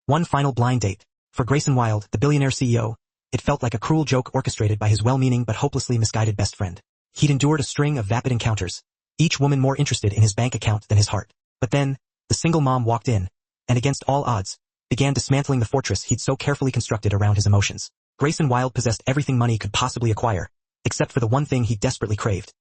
One final blind date. For Grayson Wilde, the billionaire CEO, it felt like a cruel joke orchestrated by his well-meaning but hopelessly misguided best friend. He'd endured a string of vapid encounters, each woman more interested in his bank account than his heart. But then, the single mom walked in, and against all odds, began dismantling the fortress he'd so carefully constructed around his emotions. Grayson Wilde possessed everything money could possibly acquire, except for the one thing he desperately craved.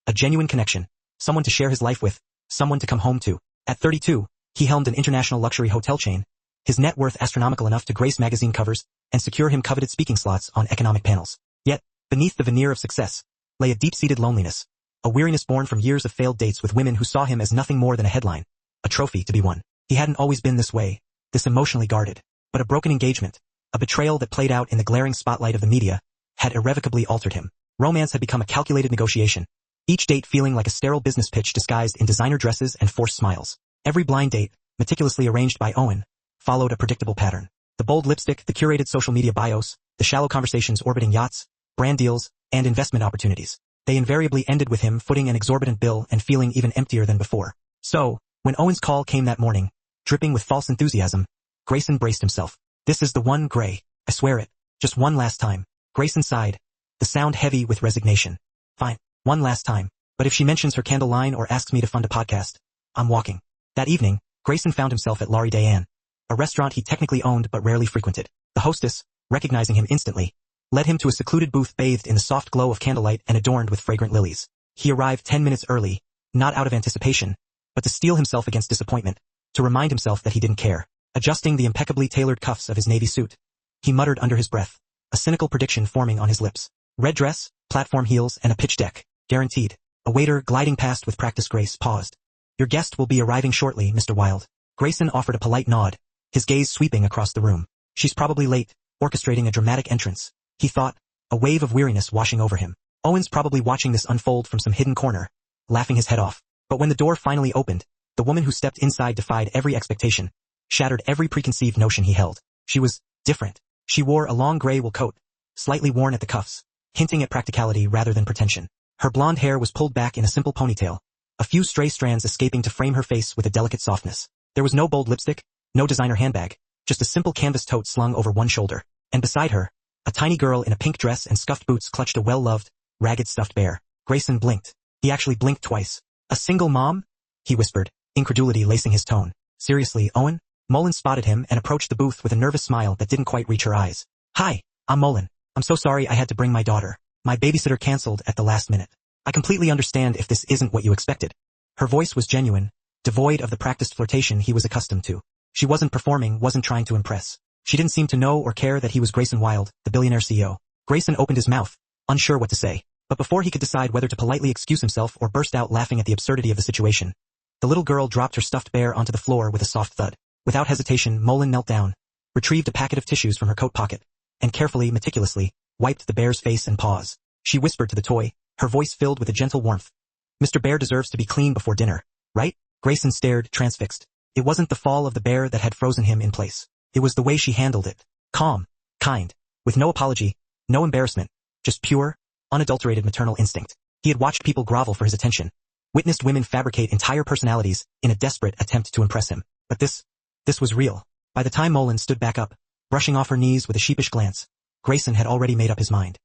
A genuine connection, someone to share his life with, someone to come home to. At 32, he helmed an international luxury hotel chain, his net worth astronomical enough to grace magazine covers and secure him coveted speaking slots on economic panels. Yet, beneath the veneer of success, lay a deep-seated loneliness, a weariness born from years of failed dates with women who saw him as nothing more than a headline, a trophy to be won. He hadn't always been this way, this emotionally guarded, but a broken engagement, a betrayal that played out in the glaring spotlight of the media, had irrevocably altered him. Romance had become a calculated negotiation, each date feeling like a sterile business pitch disguised in designer dresses and forced smiles. Every blind date, meticulously arranged by Owen, followed a predictable pattern. The bold lipstick, the curated social media bios, the shallow conversations orbiting yachts, brand deals, and investment opportunities. They invariably ended with him footing an exorbitant bill and feeling even emptier than before. So, when Owen's call came that morning, dripping with false enthusiasm, Grayson braced himself. This is the one, Gray. I swear it. Just one last time. Grayson sighed, the sound heavy with resignation. Fine. One last time. But if she mentions her candle line or asks me to fund a podcast, I'm walking. That evening, Grayson found himself at Laurie Diane, a restaurant he technically owned but rarely frequented. The hostess, recognizing him instantly, led him to a secluded booth bathed in the soft glow of candlelight and adorned with fragrant lilies. He arrived 10 minutes early, not out of anticipation, but to steel himself against disappointment, to remind himself that he didn't care. Adjusting the impeccably tailored cuffs of his navy suit, he muttered under his breath, a cynical prediction forming on his lips. Red dress, platform heels, and a pitch deck, guaranteed. A waiter gliding past with practiced grace paused. Your guest will be arriving shortly, Mr. Wilde. Grayson offered a polite nod, his gaze sweeping across the room. She's probably late, orchestrating a dramatic entrance, he thought, a wave of weariness washing over him. Owen's probably watching this unfold from some hidden corner, laughing his head off. But when the door finally opened, the woman who stepped inside defied every expectation, shattered every preconceived notion he held. She was different. She wore a long gray wool coat, slightly worn at the cuffs, hinting at practicality rather than pretension. Her blonde hair was pulled back in a simple ponytail, a few stray strands escaping to frame her face with a delicate softness. There was no bold lipstick, no designer handbag, just a simple canvas tote slung over one shoulder. And beside her, a tiny girl in a pink dress and scuffed boots clutched a well-loved, ragged stuffed bear. Grayson blinked. He actually blinked twice. A single mom? He whispered, incredulity lacing his tone. Seriously, Owen? Mullen spotted him and approached the booth with a nervous smile that didn't quite reach her eyes. Hi, I'm Mullen. I'm so sorry I had to bring my daughter. My babysitter canceled at the last minute. I completely understand if this isn't what you expected. Her voice was genuine, devoid of the practiced flirtation he was accustomed to. She wasn't performing, wasn't trying to impress. She didn't seem to know or care that he was Grayson Wilde, the billionaire CEO. Grayson opened his mouth, unsure what to say. But before he could decide whether to politely excuse himself or burst out laughing at the absurdity of the situation, the little girl dropped her stuffed bear onto the floor with a soft thud. Without hesitation, Mullen knelt down, retrieved a packet of tissues from her coat pocket, and carefully, meticulously, wiped the bear's face and paws. She whispered to the toy, her voice filled with a gentle warmth. Mr. Bear deserves to be clean before dinner, right? Grayson stared, transfixed. It wasn't the fall of the bear that had frozen him in place. It was the way she handled it. Calm, kind, with no apology, no embarrassment, just pure, unadulterated maternal instinct. He had watched people grovel for his attention, witnessed women fabricate entire personalities in a desperate attempt to impress him. But this was real. By the time Mullen stood back up, brushing off her knees with a sheepish glance, Grayson had already made up his mind.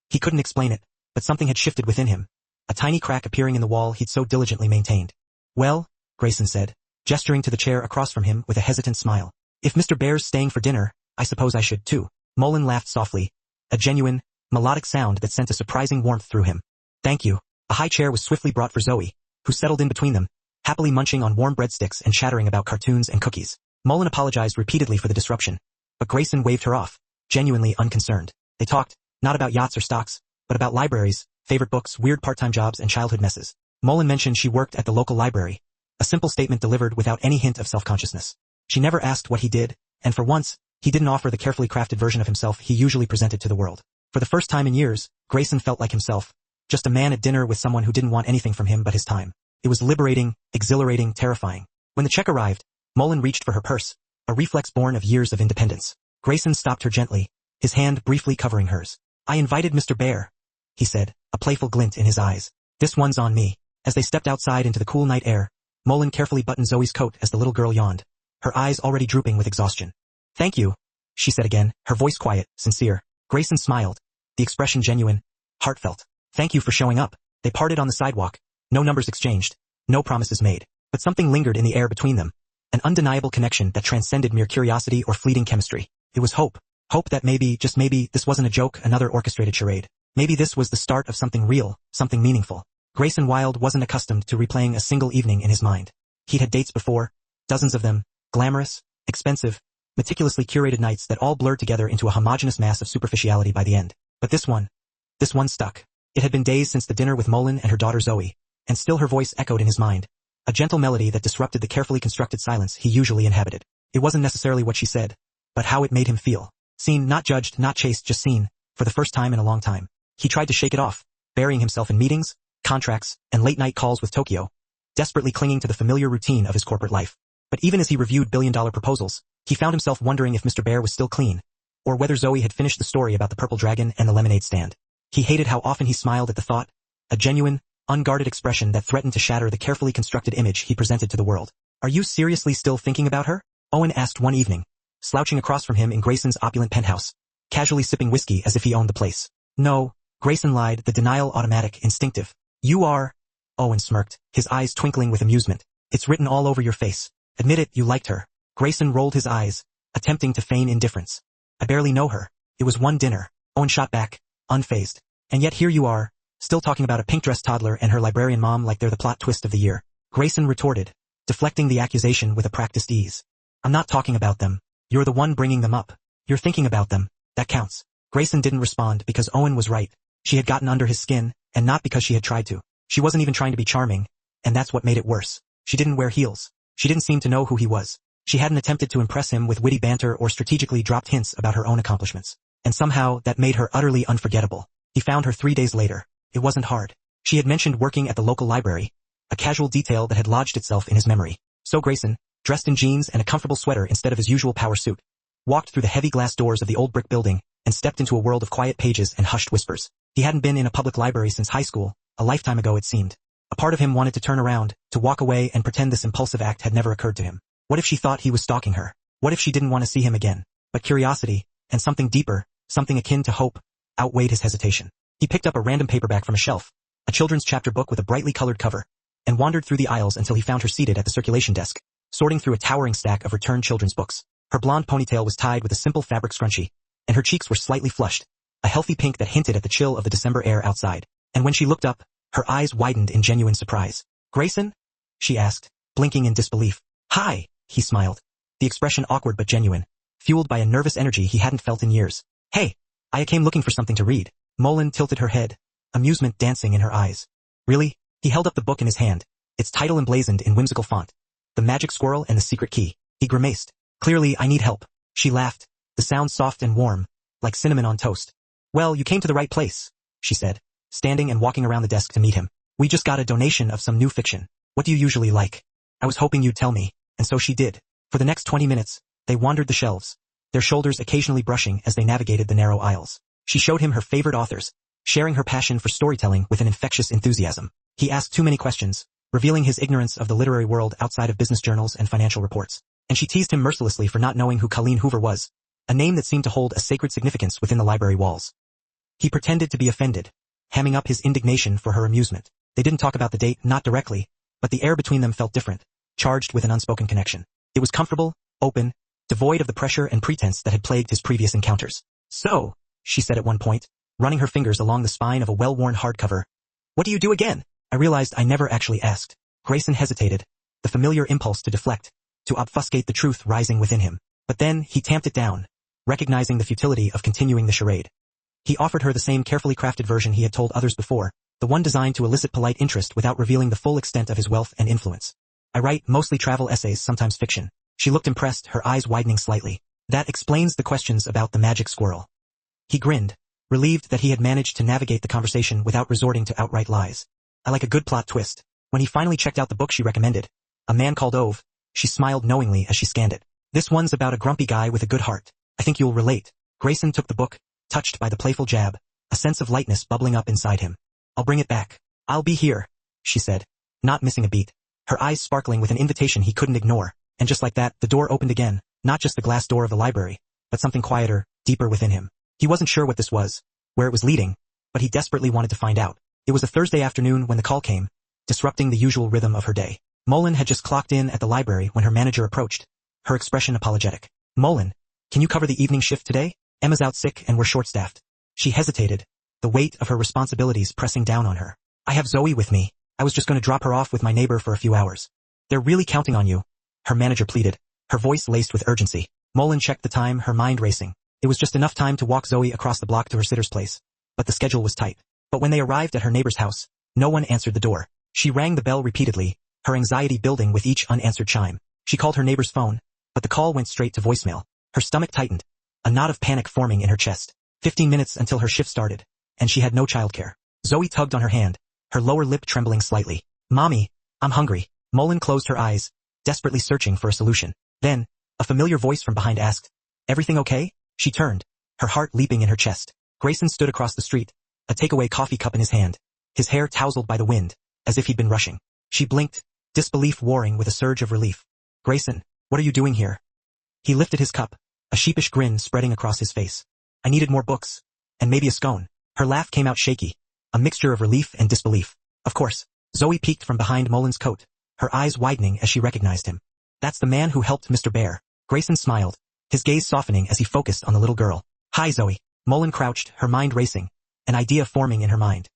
He couldn't explain it, but something had shifted within him, a tiny crack appearing in the wall he'd so diligently maintained. Well, Grayson said, gesturing to the chair across from him with a hesitant smile. If Mr. Bear's staying for dinner, I suppose I should too. Mullen laughed softly, a genuine, melodic sound that sent a surprising warmth through him. Thank you. A high chair was swiftly brought for Zoe, who settled in between them, happily munching on warm breadsticks and chattering about cartoons and cookies. Mullen apologized repeatedly for the disruption, but Grayson waved her off, genuinely unconcerned. They talked, not about yachts or stocks, but about libraries, favorite books, weird part-time jobs, and childhood messes. Mullen mentioned she worked at the local library, a simple statement delivered without any hint of self-consciousness. She never asked what he did, and for once, he didn't offer the carefully crafted version of himself he usually presented to the world. For the first time in years, Grayson felt like himself, just a man at dinner with someone who didn't want anything from him but his time. It was liberating, exhilarating, terrifying. When the check arrived, Mullen reached for her purse, a reflex born of years of independence. Grayson stopped her gently, his hand briefly covering hers. I invited Mr. Bear, he said, a playful glint in his eyes. This one's on me. As they stepped outside into the cool night air, Mullen carefully buttoned Zoe's coat as the little girl yawned, her eyes already drooping with exhaustion. Thank you, she said again, her voice quiet, sincere. Grayson smiled, the expression genuine, heartfelt. Thank you for showing up. They parted on the sidewalk. No numbers exchanged. No promises made. But something lingered in the air between them. An undeniable connection that transcended mere curiosity or fleeting chemistry. It was hope. Hope that maybe, just maybe, this wasn't a joke, another orchestrated charade. Maybe this was the start of something real, something meaningful. Grayson Wilde wasn't accustomed to replaying a single evening in his mind. He'd had dates before, dozens of them, glamorous, expensive, meticulously curated nights that all blurred together into a homogeneous mass of superficiality by the end. But this one stuck. It had been days since the dinner with Mullen and her daughter Zoe, and still her voice echoed in his mind, a gentle melody that disrupted the carefully constructed silence he usually inhabited. It wasn't necessarily what she said, but how it made him feel. Seen, not judged, not chased, just seen, for the first time in a long time. He tried to shake it off, burying himself in meetings, contracts, and late-night calls with Tokyo, desperately clinging to the familiar routine of his corporate life. But even as he reviewed billion-dollar proposals, he found himself wondering if Mr. Bear was still clean, or whether Zoe had finished the story about the purple dragon and the lemonade stand. He hated how often he smiled at the thought, a genuine, unguarded expression that threatened to shatter the carefully constructed image he presented to the world. Are you seriously still thinking about her? Owen asked one evening, slouching across from him in Grayson's opulent penthouse, casually sipping whiskey as if he owned the place. No, Grayson lied, the denial automatic, instinctive. You are... Owen smirked, his eyes twinkling with amusement. It's written all over your face. Admit it, you liked her. Grayson rolled his eyes, attempting to feign indifference. I barely know her. It was one dinner. Owen shot back, unfazed. And yet here you are, still talking about a pink-dressed toddler and her librarian mom like they're the plot twist of the year. Grayson retorted, deflecting the accusation with a practiced ease. I'm not talking about them. You're the one bringing them up. You're thinking about them. That counts. Grayson didn't respond because Owen was right. She had gotten under his skin, and not because she had tried to. She wasn't even trying to be charming, and that's what made it worse. She didn't wear heels. She didn't seem to know who he was. She hadn't attempted to impress him with witty banter or strategically dropped hints about her own accomplishments. And somehow, that made her utterly unforgettable. He found her 3 days later. It wasn't hard. She had mentioned working at the local library, a casual detail that had lodged itself in his memory. So Grayson, dressed in jeans and a comfortable sweater instead of his usual power suit, walked through the heavy glass doors of the old brick building and stepped into a world of quiet pages and hushed whispers. He hadn't been in a public library since high school, a lifetime ago it seemed. A part of him wanted to turn around, to walk away and pretend this impulsive act had never occurred to him. What if she thought he was stalking her? What if she didn't want to see him again? But curiosity, and something deeper, something akin to hope, outweighed his hesitation. He picked up a random paperback from a shelf, a children's chapter book with a brightly colored cover, and wandered through the aisles until he found her seated at the circulation desk, sorting through a towering stack of returned children's books. Her blonde ponytail was tied with a simple fabric scrunchie, and her cheeks were slightly flushed, a healthy pink that hinted at the chill of the December air outside. And when she looked up, her eyes widened in genuine surprise. Grayson? She asked, blinking in disbelief. Hi, he smiled, the expression awkward but genuine, fueled by a nervous energy he hadn't felt in years. Hey, I came looking for something to read. Mullen tilted her head, amusement dancing in her eyes. Really? He held up the book in his hand, its title emblazoned in whimsical font. The Magic Squirrel and the Secret Key. He grimaced. Clearly, I need help. She laughed, the sound soft and warm, like cinnamon on toast. Well, you came to the right place, she said, standing and walking around the desk to meet him. We just got a donation of some new fiction. What do you usually like? I was hoping you'd tell me, and so she did. For the next 20 minutes, they wandered the shelves, their shoulders occasionally brushing as they navigated the narrow aisles. She showed him her favorite authors, sharing her passion for storytelling with an infectious enthusiasm. He asked too many questions, revealing his ignorance of the literary world outside of business journals and financial reports. And she teased him mercilessly for not knowing who Colleen Hoover was, a name that seemed to hold a sacred significance within the library walls. He pretended to be offended, hamming up his indignation for her amusement. They didn't talk about the date, not directly, but the air between them felt different, charged with an unspoken connection. It was comfortable, open, devoid of the pressure and pretense that had plagued his previous encounters. So, she said at one point, running her fingers along the spine of a well-worn hardcover. What do you do again? I realized I never actually asked. Grayson hesitated, the familiar impulse to deflect, to obfuscate the truth rising within him. But then, he tamped it down, recognizing the futility of continuing the charade. He offered her the same carefully crafted version he had told others before, the one designed to elicit polite interest without revealing the full extent of his wealth and influence. I write mostly travel essays, sometimes fiction. She looked impressed, her eyes widening slightly. That explains the questions about the magic squirrel. He grinned, relieved that he had managed to navigate the conversation without resorting to outright lies. I like a good plot twist. When he finally checked out the book she recommended, A Man Called Ove, she smiled knowingly as she scanned it. This one's about a grumpy guy with a good heart. I think you'll relate. Grayson took the book, touched by the playful jab, a sense of lightness bubbling up inside him. I'll bring it back. I'll be here, she said, not missing a beat, her eyes sparkling with an invitation he couldn't ignore. And just like that, the door opened again, Not just the glass door of the library, but something quieter, deeper within him. He wasn't sure what this was, where it was leading, but he desperately wanted to find out. It was a Thursday afternoon when the call came, disrupting the usual rhythm of her day. Mullen had just clocked in at the library when her manager approached, her expression apologetic. "Mullen, can you cover the evening shift today? Emma's out sick and we're short-staffed." She hesitated, the weight of her responsibilities pressing down on her. "I have Zoe with me. I was just going to drop her off with my neighbor for a few hours." "They're really counting on you," her manager pleaded, her voice laced with urgency. Mullen checked the time, her mind racing. It was just enough time to walk Zoe across the block to her sitter's place, but the schedule was tight. But when they arrived at her neighbor's house, no one answered the door. She rang the bell repeatedly, her anxiety building with each unanswered chime. She called her neighbor's phone, but the call went straight to voicemail. Her stomach tightened, a knot of panic forming in her chest. 15 minutes until her shift started, and she had no childcare. Zoe tugged on her hand, her lower lip trembling slightly. "Mommy, I'm hungry." Mullen closed her eyes, desperately searching for a solution. Then, a familiar voice from behind asked, "Everything okay?" She turned, her heart leaping in her chest. Grayson stood across the street, a takeaway coffee cup in his hand, his hair tousled by the wind, as if he'd been rushing. She blinked, disbelief warring with a surge of relief. "Grayson, what are you doing here?" He lifted his cup, a sheepish grin spreading across his face. "I needed more books, and maybe a scone." Her laugh came out shaky, a mixture of relief and disbelief. "Of course." Zoe peeked from behind Mullen's coat, her eyes widening as she recognized him. "That's the man who helped Mr. Bear." Grayson smiled, his gaze softening as he focused on the little girl. "Hi, Zoe." Mullen crouched, her mind racing, an idea forming in her mind.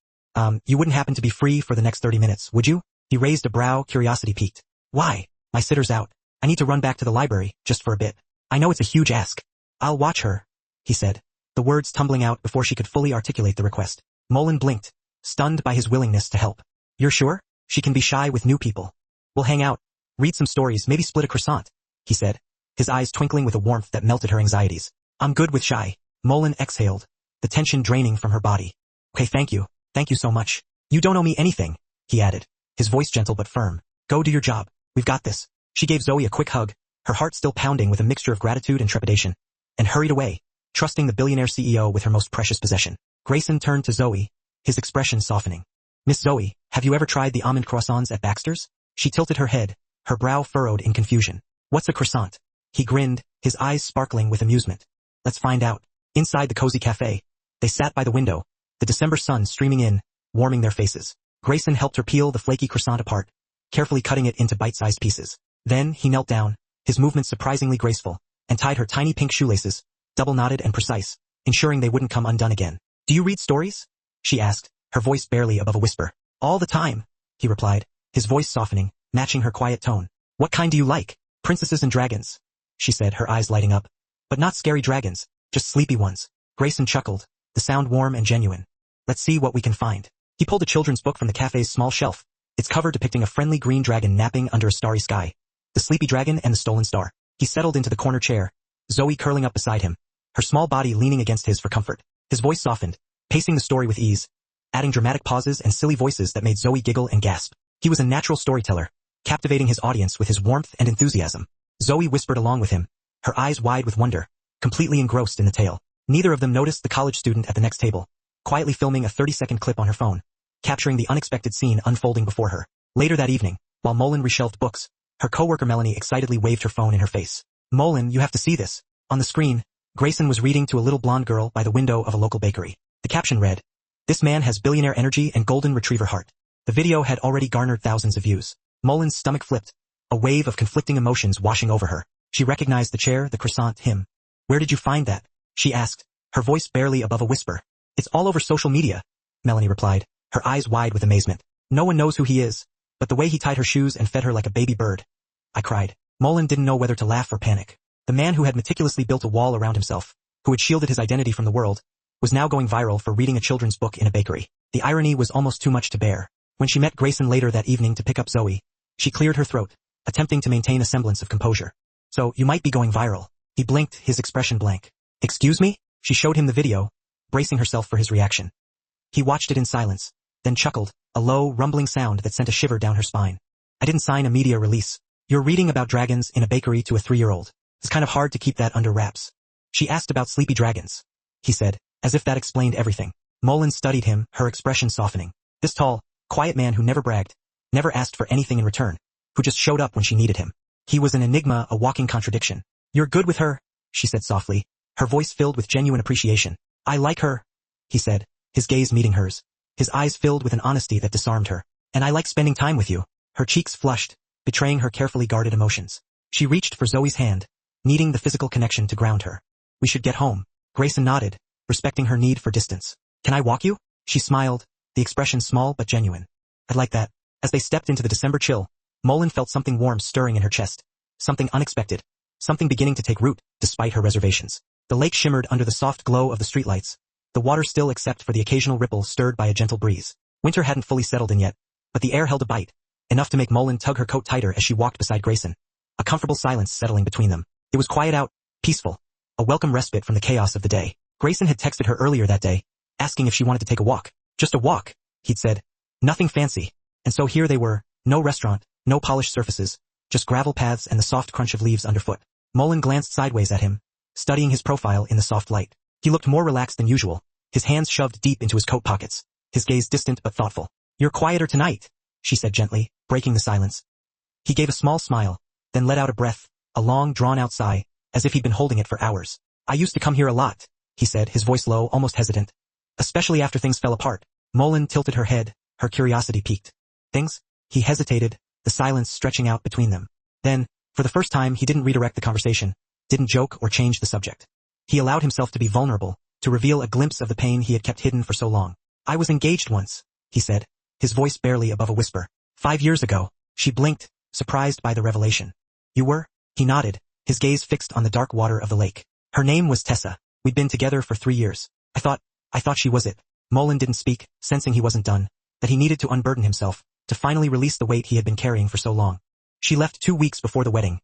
You wouldn't happen to be free for the next 30 minutes, would you?" He raised a brow, curiosity piqued. "Why? My sitter's out. I need to run back to the library, just for a bit. I know it's a huge ask." "I'll watch her," he said, the words tumbling out before she could fully articulate the request. Mullen blinked, stunned by his willingness to help. "You're sure? She can be shy with new people." "We'll hang out, read some stories, maybe split a croissant," he said, his eyes twinkling with a warmth that melted her anxieties. "I'm good with shy." Mullen exhaled, the tension draining from her body. "Okay, thank you so much. You don't owe me anything," he added, his voice gentle but firm. "Go do your job. We've got this." She gave Zoe a quick hug, her heart still pounding with a mixture of gratitude and trepidation, and hurried away, trusting the billionaire CEO with her most precious possession. Grayson turned to Zoe, his expression softening. "Miss Zoe, have you ever tried the almond croissants at Baxter's?" She tilted her head, her brow furrowed in confusion. "What's a croissant?" He grinned, his eyes sparkling with amusement. "Let's find out." Inside the cozy cafe, they sat by the window, the December sun streaming in, warming their faces. Grayson helped her peel the flaky croissant apart, carefully cutting it into bite-sized pieces. Then he knelt down, his movements surprisingly graceful, and tied her tiny pink shoelaces, double-knotted and precise, ensuring they wouldn't come undone again. "Do you read stories?" she asked, her voice barely above a whisper. "All the time," he replied, his voice softening, matching her quiet tone. "What kind do you like?" "Princesses and dragons," she said, her eyes lighting up. "But not scary dragons, just sleepy ones." Grayson chuckled, the sound warm and genuine. "Let's see what we can find." He pulled a children's book from the cafe's small shelf, its cover depicting a friendly green dragon napping under a starry sky. The sleepy dragon and the stolen star. He settled into the corner chair, Zoe curling up beside him, her small body leaning against his for comfort. His voice softened, pacing the story with ease, adding dramatic pauses and silly voices that made Zoe giggle and gasp. He was a natural storyteller, captivating his audience with his warmth and enthusiasm. Zoe whispered along with him, her eyes wide with wonder, completely engrossed in the tale. Neither of them noticed the college student at the next table, quietly filming a 30-second clip on her phone, capturing the unexpected scene unfolding before her. Later that evening, while Mullen reshelved books, her coworker Melanie excitedly waved her phone in her face. "Mullen, you have to see this." On the screen, Grayson was reading to a little blonde girl by the window of a local bakery. The caption read, "This man has billionaire energy and golden retriever heart." The video had already garnered thousands of views. Mullen's stomach flipped, a wave of conflicting emotions washing over her. She recognized the chair, the croissant, him. "Where did you find that?" she asked, her voice barely above a whisper. "It's all over social media," Melanie replied, her eyes wide with amazement. "No one knows who he is, but the way he tied her shoes and fed her like a baby bird." I cried. Mullen didn't know whether to laugh or panic. The man who had meticulously built a wall around himself, who had shielded his identity from the world, was now going viral for reading a children's book in a bakery. The irony was almost too much to bear. When she met Grayson later that evening to pick up Zoe, she cleared her throat, attempting to maintain a semblance of composure. "So, you might be going viral." He blinked, his expression blank. "Excuse me?" She showed him the video, bracing herself for his reaction. He watched it in silence, then chuckled, a low, rumbling sound that sent a shiver down her spine. "I didn't sign a media release. You're reading about dragons in a bakery to a 3-year-old. It's kind of hard to keep that under wraps." She asked about sleepy dragons, he said, as if that explained everything. Mullen studied him, her expression softening. This tall, quiet man who never bragged, never asked for anything in return, who just showed up when she needed him. He was an enigma, a walking contradiction. You're good with her, she said softly, her voice filled with genuine appreciation. I like her, he said, his gaze meeting hers, his eyes filled with an honesty that disarmed her. And I like spending time with you. Her cheeks flushed, betraying her carefully guarded emotions. She reached for Zoe's hand, needing the physical connection to ground her. We should get home. Grayson nodded, respecting her need for distance. Can I walk you? She smiled, the expression small but genuine. I'd like that. As they stepped into the December chill, Mullen felt something warm stirring in her chest. Something unexpected. Something beginning to take root, despite her reservations. The lake shimmered under the soft glow of the streetlights, the water still except for the occasional ripple stirred by a gentle breeze. Winter hadn't fully settled in yet, but the air held a bite, enough to make Mullen tug her coat tighter as she walked beside Grayson. A comfortable silence settling between them. It was quiet out, peaceful, a welcome respite from the chaos of the day. Grayson had texted her earlier that day, asking if she wanted to take a walk. Just a walk, he'd said. Nothing fancy. And so here they were, no restaurant, no polished surfaces, just gravel paths and the soft crunch of leaves underfoot. Mullen glanced sideways at him, studying his profile in the soft light. He looked more relaxed than usual, his hands shoved deep into his coat pockets, his gaze distant but thoughtful. You're quieter tonight, she said gently, breaking the silence. He gave a small smile, then let out a breath, a long drawn-out sigh, as if he'd been holding it for hours. I used to come here a lot, he said, his voice low, almost hesitant. Especially after things fell apart. Mullen tilted her head, her curiosity piqued. Things? He hesitated, the silence stretching out between them. Then, for the first time, he didn't redirect the conversation, didn't joke or change the subject. He allowed himself to be vulnerable, to reveal a glimpse of the pain he had kept hidden for so long. I was engaged once, he said, his voice barely above a whisper. 5 years ago. She blinked, surprised by the revelation. You were? He nodded, his gaze fixed on the dark water of the lake. Her name was Tessa. We'd been together for 3 years. I thought she was it. Mullen didn't speak, sensing he wasn't done, that he needed to unburden himself, to finally release the weight he had been carrying for so long. She left 2 weeks before the wedding.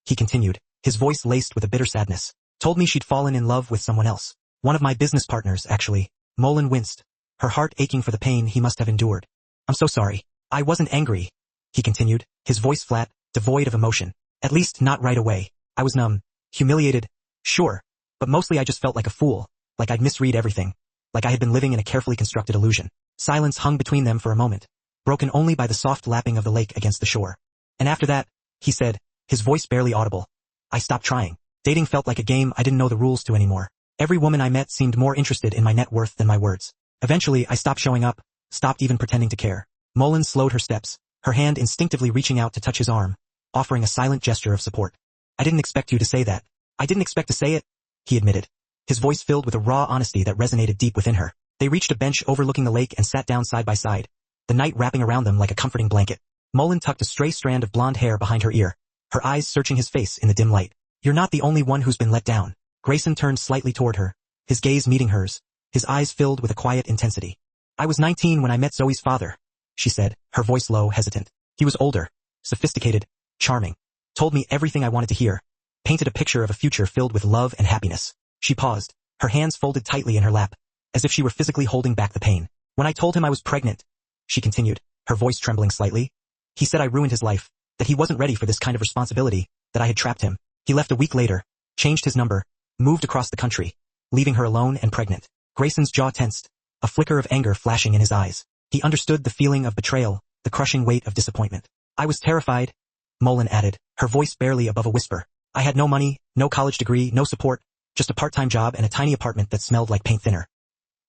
He continued, his voice laced with a bitter sadness. Told me she'd fallen in love with someone else. One of my business partners, actually. Mullen winced, her heart aching for the pain he must have endured. I'm so sorry. I wasn't angry, he continued, his voice flat, devoid of emotion. At least not right away. I was numb, humiliated, sure, but mostly I just felt like a fool, like I'd misread everything, like I had been living in a carefully constructed illusion. Silence hung between them for a moment, broken only by the soft lapping of the lake against the shore. And after that, he said, his voice barely audible, I stopped trying. Dating felt like a game I didn't know the rules to anymore. Every woman I met seemed more interested in my net worth than my words. Eventually, I stopped showing up, stopped even pretending to care. Mullen slowed her steps, her hand instinctively reaching out to touch his arm, offering a silent gesture of support. I didn't expect you to say that. I didn't expect to say it, he admitted, his voice filled with a raw honesty that resonated deep within her. They reached a bench overlooking the lake and sat down side by side, the night wrapping around them like a comforting blanket. Mullen tucked a stray strand of blonde hair behind her ear, her eyes searching his face in the dim light. You're not the only one who's been let down. Grayson turned slightly toward her, his gaze meeting hers, his eyes filled with a quiet intensity. I was 19 when I met Zoe's father, she said, her voice low, hesitant. He was older, sophisticated, charming, told me everything I wanted to hear, painted a picture of a future filled with love and happiness. She paused, her hands folded tightly in her lap, as if she were physically holding back the pain. When I told him I was pregnant, she continued, her voice trembling slightly, he said I ruined his life, that he wasn't ready for this kind of responsibility, that I had trapped him. He left a week later, changed his number, moved across the country, leaving her alone and pregnant. Grayson's jaw tensed, a flicker of anger flashing in his eyes. He understood the feeling of betrayal, the crushing weight of disappointment. I was terrified, Mullen added, her voice barely above a whisper. I had no money, no college degree, no support, just a part-time job and a tiny apartment that smelled like paint thinner.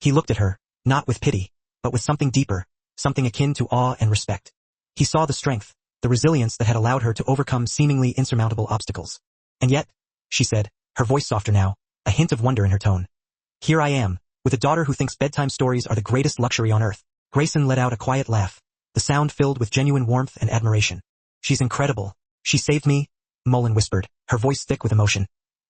He looked at her, not with pity, but with something deeper, something akin to awe and respect. He saw the strength, the resilience that had allowed her to overcome seemingly insurmountable obstacles. And yet, she said, her voice softer now, a hint of wonder in her tone. Here I am, with a daughter who thinks bedtime stories are the greatest luxury on earth. Grayson let out a quiet laugh, the sound filled with genuine warmth and admiration. She's incredible. She saved me, Mullen whispered, her voice thick with emotion.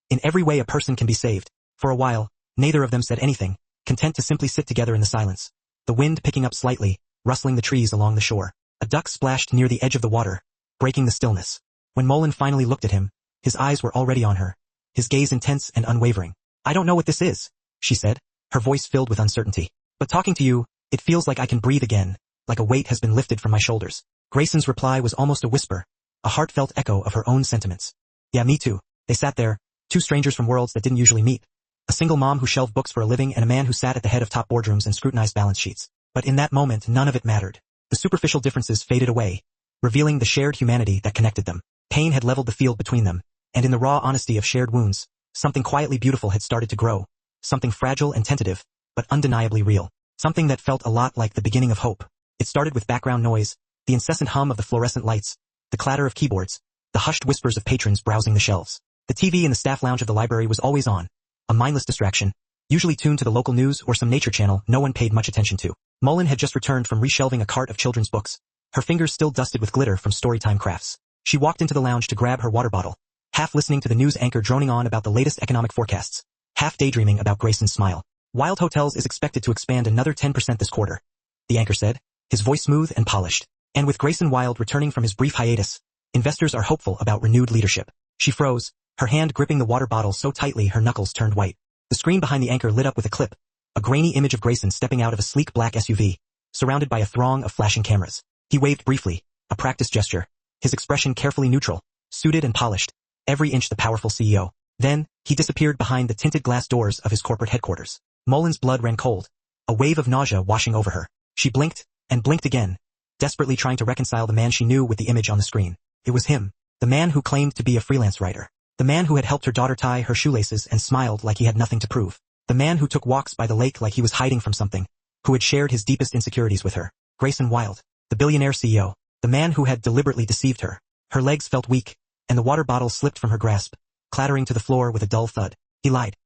In every way a person can be saved. For a while, neither of them said anything, content to simply sit together in the silence. The wind picking up slightly, rustling the trees along the shore. A duck splashed near the edge of the water, breaking the stillness. When Mullen finally looked at him, his eyes were already on her, his gaze intense and unwavering. I don't know what this is, she said, her voice filled with uncertainty. But talking to you, it feels like I can breathe again, like a weight has been lifted from my shoulders. Grayson's reply was almost a whisper, a heartfelt echo of her own sentiments. Yeah, me too. They sat there, two strangers from worlds that didn't usually meet. A single mom who shelved books for a living and a man who sat at the head of top boardrooms and scrutinized balance sheets. But in that moment none of it mattered. The superficial differences faded away, revealing the shared humanity that connected them. Pain had leveled the field between them, And in the raw honesty of shared wounds, something quietly beautiful had started to grow. Something fragile and tentative, but undeniably real. Something that felt a lot like the beginning of hope. It started with background noise, the incessant hum of the fluorescent lights, the clatter of keyboards, the hushed whispers of patrons browsing the shelves. The TV in the staff lounge of the library was always on, a mindless distraction, usually tuned to the local news or some nature channel no one paid much attention to. Mullen had just returned from reshelving a cart of children's books, her fingers still dusted with glitter from storytime crafts. She walked into the lounge to grab her water bottle, half listening to the news anchor droning on about the latest economic forecasts, half daydreaming about Grayson's smile. Wild Hotels is expected to expand another 10% this quarter, the anchor said, his voice smooth and polished. And with Grayson Wild returning from his brief hiatus, investors are hopeful about renewed leadership. She froze, her hand gripping the water bottle so tightly her knuckles turned white. The screen behind the anchor lit up with a clip, a grainy image of Grayson stepping out of a sleek black SUV, surrounded by a throng of flashing cameras. He waved briefly, a practice gesture, his expression carefully neutral, suited and polished, every inch the powerful CEO. Then, he disappeared behind the tinted glass doors of his corporate headquarters. Mullen's blood ran cold, a wave of nausea washing over her. She blinked, and blinked again, desperately trying to reconcile the man she knew with the image on the screen. It was him, the man who claimed to be a freelance writer. The man who had helped her daughter tie her shoelaces and smiled like he had nothing to prove. The man who took walks by the lake like he was hiding from something, who had shared his deepest insecurities with her. Grayson Wild, the billionaire CEO, the man who had deliberately deceived her. Her legs felt weak, and the water bottle slipped from her grasp, clattering to the floor with a dull thud. He lied.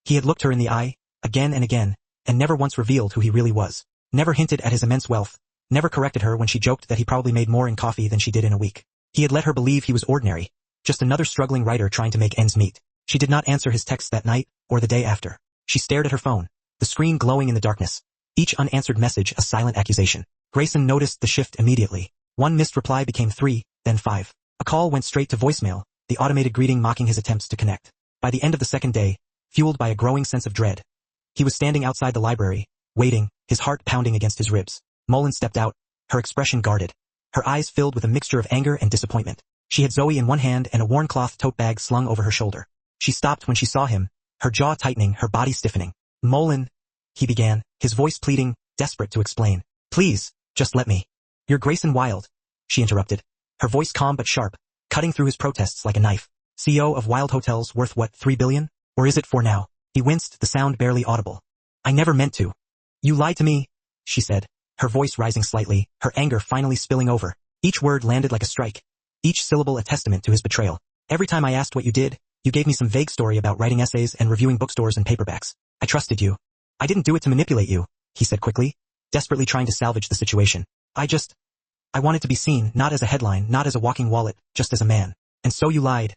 He had looked her in the eye, again and again, and never once revealed who he really was. Never hinted at his immense wealth, never corrected her when she joked that he probably made more in coffee than she did in a week. He had let her believe he was ordinary, just another struggling writer trying to make ends meet. She did not answer his texts that night, or the day after. She stared at her phone, the screen glowing in the darkness, each unanswered message a silent accusation. Grayson noticed the shift immediately. One missed reply became 3, then 5. A call went straight to voicemail, the automated greeting mocking his attempts to connect. By the end of the second day, fueled by a growing sense of dread, he was standing outside the library, waiting, his heart pounding against his ribs. Mullen stepped out, her expression guarded, her eyes filled with a mixture of anger and disappointment. She had Zoe in one hand and a worn cloth tote bag slung over her shoulder. She stopped when she saw him, her jaw tightening, her body stiffening. Mullen, he began, his voice pleading, desperate to explain. Please, just let me. You're Grayson Wild, she interrupted, her voice calm but sharp, cutting through his protests like a knife. CEO of Wild Hotels worth what, $3 billion? Or is it 4 now? He winced, the sound barely audible. I never meant to. You lied to me, she said, her voice rising slightly, her anger finally spilling over. Each word landed like a strike, each syllable a testament to his betrayal. Every time I asked what you did, you gave me some vague story about writing essays and reviewing bookstores and paperbacks. I trusted you. I didn't do it to manipulate you, he said quickly, desperately trying to salvage the situation. I wanted to be seen, not as a headline, not as a walking wallet, just as a man. And so you lied,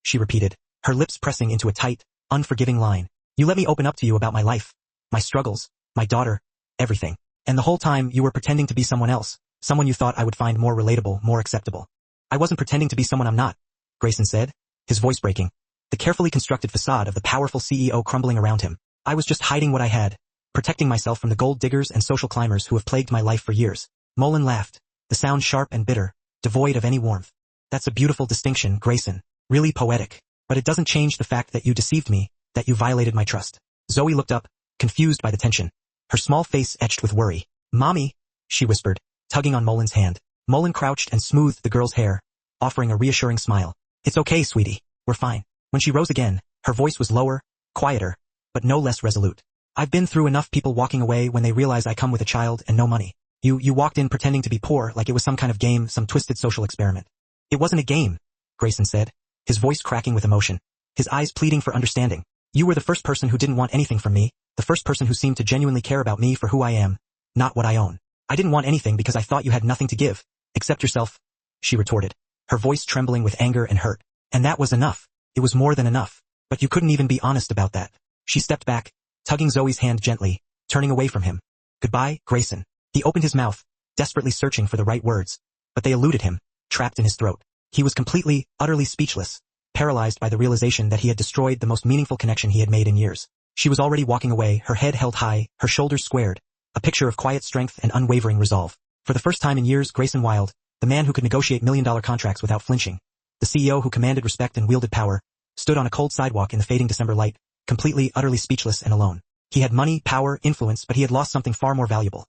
she repeated, her lips pressing into a tight, unforgiving line. You let me open up to you about my life, my struggles, my daughter, everything. And the whole time you were pretending to be someone else, someone you thought I would find more relatable, more acceptable. I wasn't pretending to be someone I'm not, Grayson said, his voice breaking, the carefully constructed facade of the powerful CEO crumbling around him. I was just hiding what I had, protecting myself from the gold diggers and social climbers who have plagued my life for years. Mullen laughed, the sound sharp and bitter, devoid of any warmth. That's a beautiful distinction, Grayson, really poetic. But it doesn't change the fact that you deceived me, that you violated my trust. Zoe looked up, confused by the tension, her small face etched with worry. Mommy, she whispered, tugging on Mullen's hand. Mullen crouched and smoothed the girl's hair, offering a reassuring smile. It's okay, sweetie, we're fine. When she rose again, her voice was lower, quieter, but no less resolute. I've been through enough people walking away when they realize I come with a child and no money. You walked in pretending to be poor like it was some kind of game, some twisted social experiment. It wasn't a game, Grayson said, his voice cracking with emotion, his eyes pleading for understanding. You were the first person who didn't want anything from me, the first person who seemed to genuinely care about me for who I am, not what I own. I didn't want anything because I thought you had nothing to give, except yourself, she retorted, her voice trembling with anger and hurt. And that was enough. It was more than enough. But you couldn't even be honest about that. She stepped back, tugging Zoe's hand gently, turning away from him. Goodbye, Grayson. He opened his mouth, desperately searching for the right words, but they eluded him, trapped in his throat. He was completely, utterly speechless, paralyzed by the realization that he had destroyed the most meaningful connection he had made in years. She was already walking away, her head held high, her shoulders squared, a picture of quiet strength and unwavering resolve. For the first time in years, Grayson Wild, the man who could negotiate million-dollar contracts without flinching, the CEO who commanded respect and wielded power, stood on a cold sidewalk in the fading December light, completely, utterly speechless and alone. He had money, power, influence, but he had lost something far more valuable.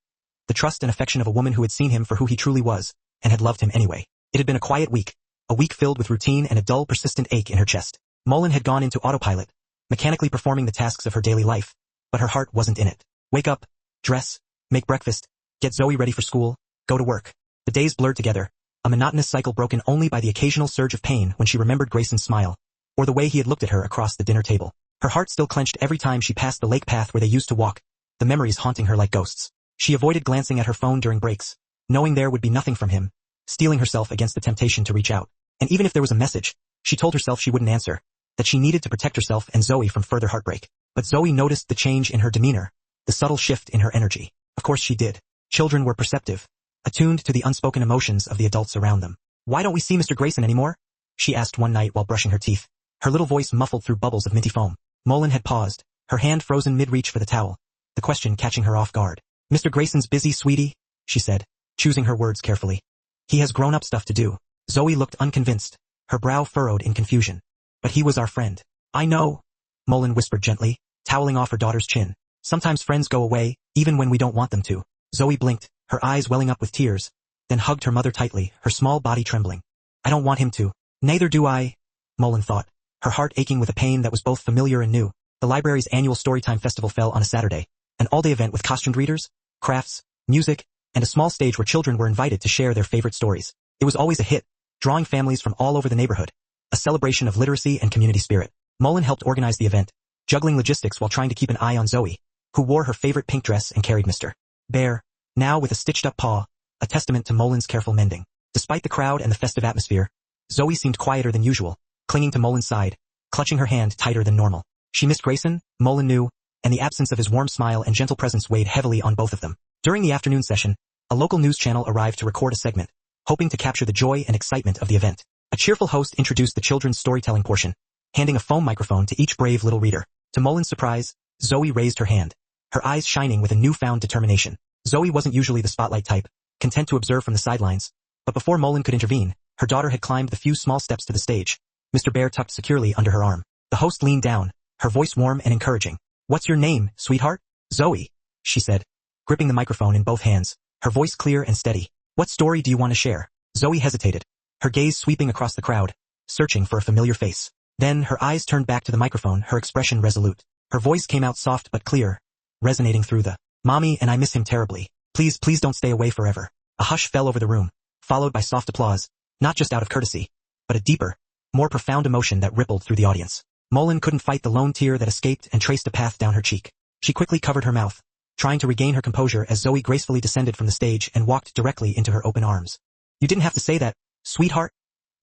The trust and affection of a woman who had seen him for who he truly was, and had loved him anyway. It had been a quiet week, a week filled with routine and a dull, persistent ache in her chest. Mullen had gone into autopilot, mechanically performing the tasks of her daily life, but her heart wasn't in it. Wake up, dress, make breakfast, get Zoe ready for school, go to work. The days blurred together, a monotonous cycle broken only by the occasional surge of pain when she remembered Grayson's smile, or the way he had looked at her across the dinner table. Her heart still clenched every time she passed the lake path where they used to walk, the memories haunting her like ghosts. She avoided glancing at her phone during breaks, knowing there would be nothing from him, steeling herself against the temptation to reach out. And even if there was a message, she told herself she wouldn't answer, that she needed to protect herself and Zoe from further heartbreak. But Zoe noticed the change in her demeanor, the subtle shift in her energy. Of course she did. Children were perceptive, attuned to the unspoken emotions of the adults around them. "Why don't we see Mr. Grayson anymore?" she asked one night while brushing her teeth, her little voice muffled through bubbles of minty foam. Mullen had paused, her hand frozen mid-reach for the towel, the question catching her off guard. "Mr. Grayson's busy, sweetie," she said, choosing her words carefully. "He has grown-up stuff to do." Zoe looked unconvinced, her brow furrowed in confusion. "But he was our friend." "I know," Mullen whispered gently, toweling off her daughter's chin. "Sometimes friends go away, even when we don't want them to." Zoe blinked, her eyes welling up with tears, then hugged her mother tightly, her small body trembling. "I don't want him to." "Neither do I," Mullen thought, her heart aching with a pain that was both familiar and new. The library's annual Storytime Festival fell on a Saturday, an all-day event with costumed readers, crafts, music, and a small stage where children were invited to share their favorite stories. It was always a hit, drawing families from all over the neighborhood, a celebration of literacy and community spirit. Mullen helped organize the event, juggling logistics while trying to keep an eye on Zoe, who wore her favorite pink dress and carried Mr. Bear, now with a stitched-up paw, a testament to Mullen's careful mending. Despite the crowd and the festive atmosphere, Zoe seemed quieter than usual, clinging to Mullen's side, clutching her hand tighter than normal. She missed Grayson, Mullen knew, and the absence of his warm smile and gentle presence weighed heavily on both of them. During the afternoon session, a local news channel arrived to record a segment, hoping to capture the joy and excitement of the event. A cheerful host introduced the children's storytelling portion, handing a foam microphone to each brave little reader. To Mullen's surprise, Zoe raised her hand, her eyes shining with a newfound determination. Zoe wasn't usually the spotlight type, content to observe from the sidelines, but before Mullen could intervene, her daughter had climbed the few small steps to the stage, Mr. Bear tucked securely under her arm. The host leaned down, her voice warm and encouraging. "What's your name, sweetheart?" "Zoe," she said, gripping the microphone in both hands, her voice clear and steady. "What story do you want to share?" Zoe hesitated, her gaze sweeping across the crowd, searching for a familiar face. Then her eyes turned back to the microphone, her expression resolute. Her voice came out soft but clear, resonating through the, "Mommy and I miss him terribly. Please don't stay away forever." A hush fell over the room, followed by soft applause, not just out of courtesy, but a deeper, more profound emotion that rippled through the audience. Mullen couldn't fight the lone tear that escaped and traced a path down her cheek. She quickly covered her mouth, trying to regain her composure as Zoe gracefully descended from the stage and walked directly into her open arms. "You didn't have to say that, sweetheart,"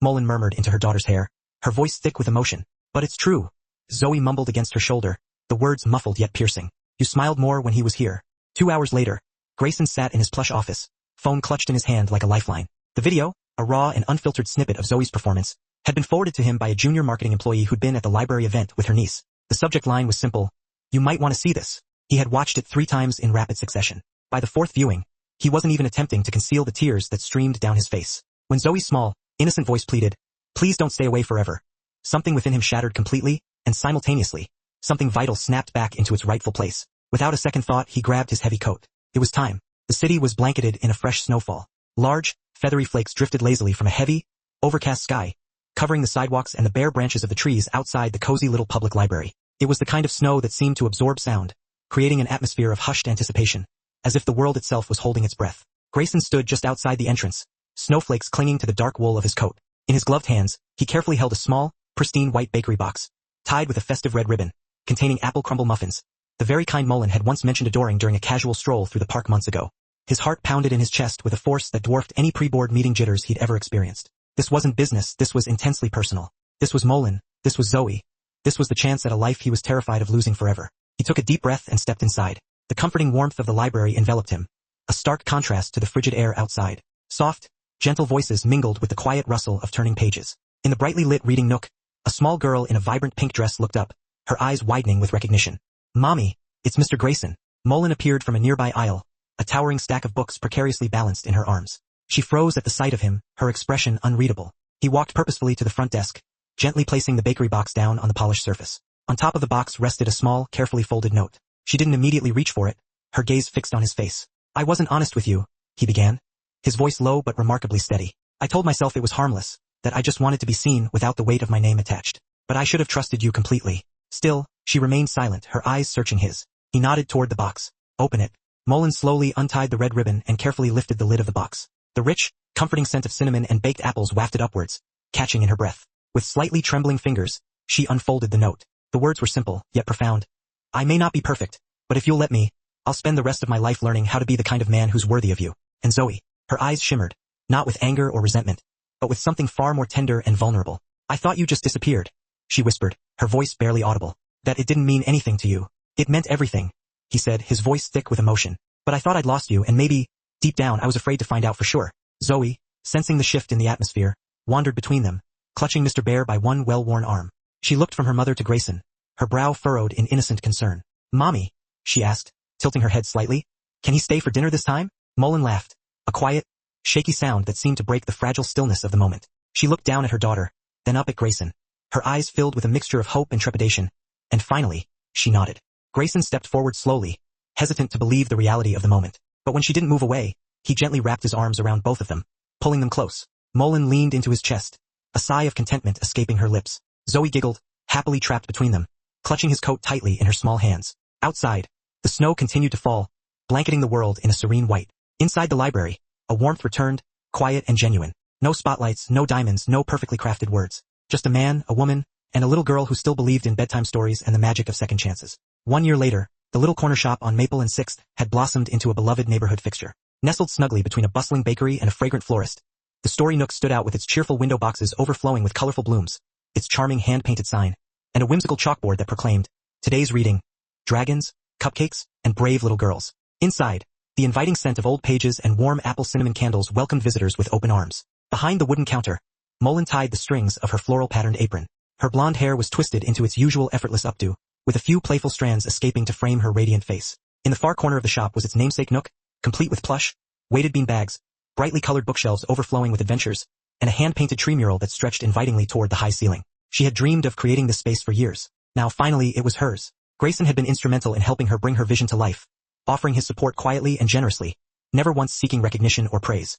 Mullen murmured into her daughter's hair, her voice thick with emotion. "But it's true," Zoe mumbled against her shoulder, the words muffled yet piercing. "You smiled more when he was here." 2 hours later, Grayson sat in his plush office, phone clutched in his hand like a lifeline. The video, a raw and unfiltered snippet of Zoe's performance, had been forwarded to him by a junior marketing employee who'd been at the library event with her niece. The subject line was simple: "You might want to see this." He had watched it 3 times in rapid succession. By the 4th viewing, he wasn't even attempting to conceal the tears that streamed down his face. When Zoe's small, innocent voice pleaded, "Please don't stay away forever," something within him shattered completely, and simultaneously, something vital snapped back into its rightful place. Without a second thought, he grabbed his heavy coat. It was time. The city was blanketed in a fresh snowfall. Large, feathery flakes drifted lazily from a heavy, overcast sky, covering the sidewalks and the bare branches of the trees outside the cozy little public library. It was the kind of snow that seemed to absorb sound, creating an atmosphere of hushed anticipation, as if the world itself was holding its breath. Grayson stood just outside the entrance, snowflakes clinging to the dark wool of his coat. In his gloved hands, he carefully held a small, pristine white bakery box, tied with a festive red ribbon, containing apple crumble muffins, the very kind Mullen had once mentioned adoring during a casual stroll through the park months ago. His heart pounded in his chest with a force that dwarfed any pre-board meeting jitters he'd ever experienced. This wasn't business, this was intensely personal. This was Mullen, this was Zoe. This was the chance at a life he was terrified of losing forever. He took a deep breath and stepped inside. The comforting warmth of the library enveloped him, a stark contrast to the frigid air outside. Soft, gentle voices mingled with the quiet rustle of turning pages. In the brightly lit reading nook, a small girl in a vibrant pink dress looked up, her eyes widening with recognition. "Mommy, it's Mr. Grayson." Mullen appeared from a nearby aisle, a towering stack of books precariously balanced in her arms. She froze at the sight of him, her expression unreadable. He walked purposefully to the front desk, gently placing the bakery box down on the polished surface. On top of the box rested a small, carefully folded note. She didn't immediately reach for it, her gaze fixed on his face. "I wasn't honest with you," he began, his voice low but remarkably steady. "I told myself it was harmless, that I just wanted to be seen without the weight of my name attached. But I should have trusted you completely. Still, she remained silent, her eyes searching his. He nodded toward the box. Open it. Mullen slowly untied the red ribbon and carefully lifted the lid of the box. The rich, comforting scent of cinnamon and baked apples wafted upwards, catching in her breath. With slightly trembling fingers, she unfolded the note. The words were simple, yet profound. I may not be perfect, but if you'll let me, I'll spend the rest of my life learning how to be the kind of man who's worthy of you. And Zoe, her eyes shimmered, not with anger or resentment, but with something far more tender and vulnerable. I thought you just disappeared, she whispered, her voice barely audible. That it didn't mean anything to you. It meant everything, he said, his voice thick with emotion. But I thought I'd lost you, and maybe, deep down, I was afraid to find out for sure. Zoe, sensing the shift in the atmosphere, wandered between them, clutching Mr. Bear by one well-worn arm. She looked from her mother to Grayson, her brow furrowed in innocent concern. Mommy, she asked, tilting her head slightly. Can he stay for dinner this time? Mullen laughed, a quiet, shaky sound that seemed to break the fragile stillness of the moment. She looked down at her daughter, then up at Grayson, her eyes filled with a mixture of hope and trepidation, and finally, she nodded. Grayson stepped forward slowly, hesitant to believe the reality of the moment. But when she didn't move away, he gently wrapped his arms around both of them, pulling them close. Mullen leaned into his chest, a sigh of contentment escaping her lips. Zoe giggled, happily trapped between them, clutching his coat tightly in her small hands. Outside, the snow continued to fall, blanketing the world in a serene white. Inside the library, a warmth returned, quiet and genuine. No spotlights, no diamonds, no perfectly crafted words. Just a man, a woman, and a little girl who still believed in bedtime stories and the magic of second chances. 1 year later, the little corner shop on Maple and 6th had blossomed into a beloved neighborhood fixture. Nestled snugly between a bustling bakery and a fragrant florist, the Story Nook stood out with its cheerful window boxes overflowing with colorful blooms, its charming hand-painted sign, and a whimsical chalkboard that proclaimed, today's reading, dragons, cupcakes, and brave little girls. Inside, the inviting scent of old pages and warm apple cinnamon candles welcomed visitors with open arms. Behind the wooden counter, Mullen tied the strings of her floral-patterned apron. Her blonde hair was twisted into its usual effortless updo, with a few playful strands escaping to frame her radiant face. In the far corner of the shop was its namesake nook, complete with plush, weighted bean bags, brightly colored bookshelves overflowing with adventures, and a hand-painted tree mural that stretched invitingly toward the high ceiling. She had dreamed of creating this space for years. Now finally it was hers. Grayson had been instrumental in helping her bring her vision to life, offering his support quietly and generously, never once seeking recognition or praise.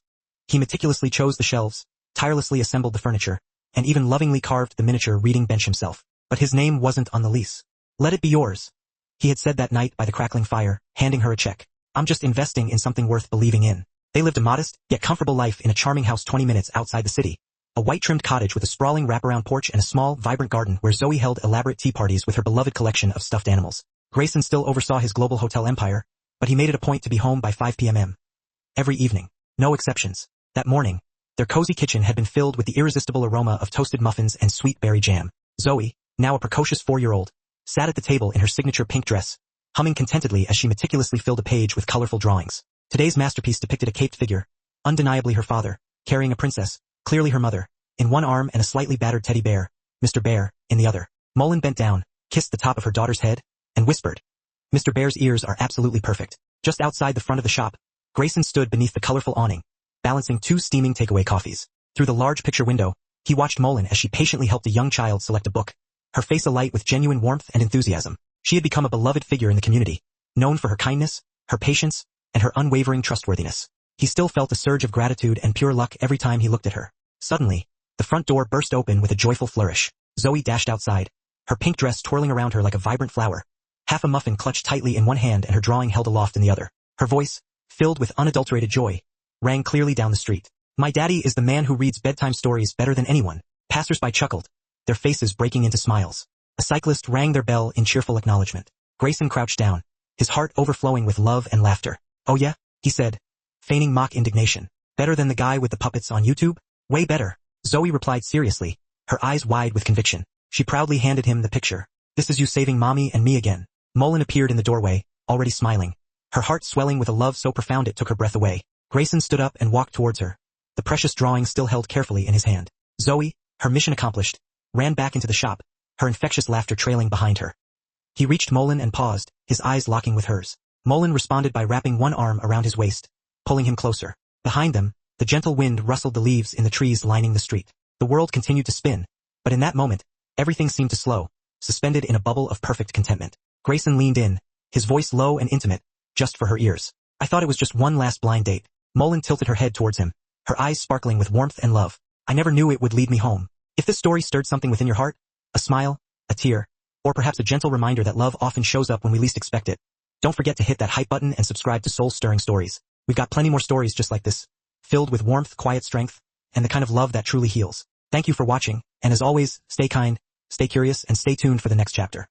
He meticulously chose the shelves, tirelessly assembled the furniture, and even lovingly carved the miniature reading bench himself. But his name wasn't on the lease. Let it be yours, he had said that night by the crackling fire, handing her a check. I'm just investing in something worth believing in. They lived a modest, yet comfortable life in a charming house 20 minutes outside the city. A white-trimmed cottage with a sprawling wraparound porch and a small, vibrant garden where Zoe held elaborate tea parties with her beloved collection of stuffed animals. Grayson still oversaw his global hotel empire, but he made it a point to be home by 5 p.m. every evening. No exceptions. That morning, their cozy kitchen had been filled with the irresistible aroma of toasted muffins and sweet berry jam. Zoe, now a precocious 4-year-old, sat at the table in her signature pink dress, humming contentedly as she meticulously filled a page with colorful drawings. Today's masterpiece depicted a caped figure, undeniably her father, carrying a princess, clearly her mother, in one arm and a slightly battered teddy bear, Mr. Bear, in the other. Mullen bent down, kissed the top of her daughter's head, and whispered, Mr. Bear's ears are absolutely perfect. Just outside the front of the shop, Grayson stood beneath the colorful awning, balancing 2 steaming takeaway coffees. Through the large picture window, he watched Mullen as she patiently helped a young child select a book, her face alight with genuine warmth and enthusiasm. She had become a beloved figure in the community, known for her kindness, her patience, and her unwavering trustworthiness. He still felt a surge of gratitude and pure luck every time he looked at her. Suddenly, the front door burst open with a joyful flourish. Zoe dashed outside, her pink dress twirling around her like a vibrant flower, half a muffin clutched tightly in one hand and her drawing held aloft in the other. Her voice, filled with unadulterated joy, rang clearly down the street. My daddy is the man who reads bedtime stories better than anyone. Passers-by chuckled, their faces breaking into smiles. A cyclist rang their bell in cheerful acknowledgement. Grayson crouched down, his heart overflowing with love and laughter. Oh yeah, he said, feigning mock indignation. Better than the guy with the puppets on YouTube? Way better. Zoe replied seriously, her eyes wide with conviction. She proudly handed him the picture. This is you saving mommy and me again. Mullen appeared in the doorway, already smiling, her heart swelling with a love so profound it took her breath away. Grayson stood up and walked towards her, the precious drawing still held carefully in his hand. Zoe, her mission accomplished, ran back into the shop, her infectious laughter trailing behind her. He reached Mullen and paused, his eyes locking with hers. Mullen responded by wrapping one arm around his waist, pulling him closer. Behind them, the gentle wind rustled the leaves in the trees lining the street. The world continued to spin, but in that moment, everything seemed to slow, suspended in a bubble of perfect contentment. Grayson leaned in, his voice low and intimate, just for her ears. I thought it was just one last blind date. Mullen tilted her head towards him, her eyes sparkling with warmth and love. I never knew it would lead me home. If this story stirred something within your heart, a smile, a tear, or perhaps a gentle reminder that love often shows up when we least expect it, don't forget to hit that hype button and subscribe to Soul-Stirring Stories. We've got plenty more stories just like this, filled with warmth, quiet strength, and the kind of love that truly heals. Thank you for watching, and as always, stay kind, stay curious, and stay tuned for the next chapter.